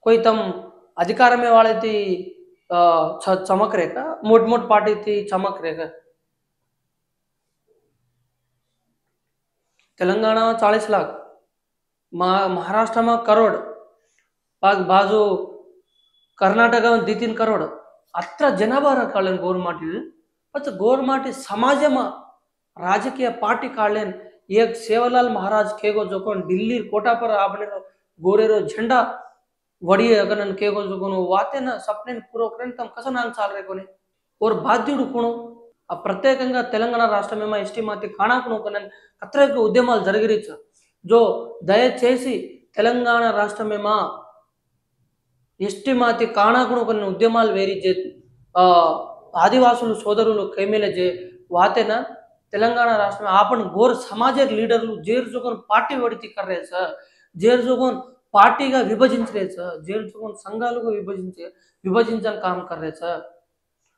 कोई तम अधिकार में वाले थी चमक रहे का मोट मोट पार्टी थी चमक रहे का तेलंगाना में 40 लाख महाराष्ट्र में करोड़ बाजू कर्नाटक में 2-3 करोड़ अत्र जनाभा कालेन गोरमाटी मत गोरमाटी समाज में राजकीय पार्टी कालेन एक सेवालाल महाराज केगो जोकोन दिल्ली कोटा पर आपने गोरेरो झंडा वड़ी अगन केगो जोकोन वाते ना सपने पूरा करें तम कसा नांग चाल रहे कोने और बाध्युడు कोणो ఆ ప్రత్యేకంగా తెలంగాణ రాష్ట్రమేమో ఎస్టీ మాతి కాణాకును కొనన్ కత్రేక ఉద్యమాలు జరిగిరిచు జో దయచేసి తెలంగాణ రాష్ట్రమేమో ఎస్టీ మాతి కాణాకును కొన్ని ఉద్యమాలు వేరిజే ఆదివాసులు సోదరులు కైమేలజే వాతేనా తెలంగాణ రాష్ట్రం आपण गोर समाज लीडरలు जेर जोगन पार्टी वडती कर रहे सर जेर जोगन पार्टी का विभाजिंच रहे सर जेर जोगन संघालुगा विभाजिंचे काम कर रहे सर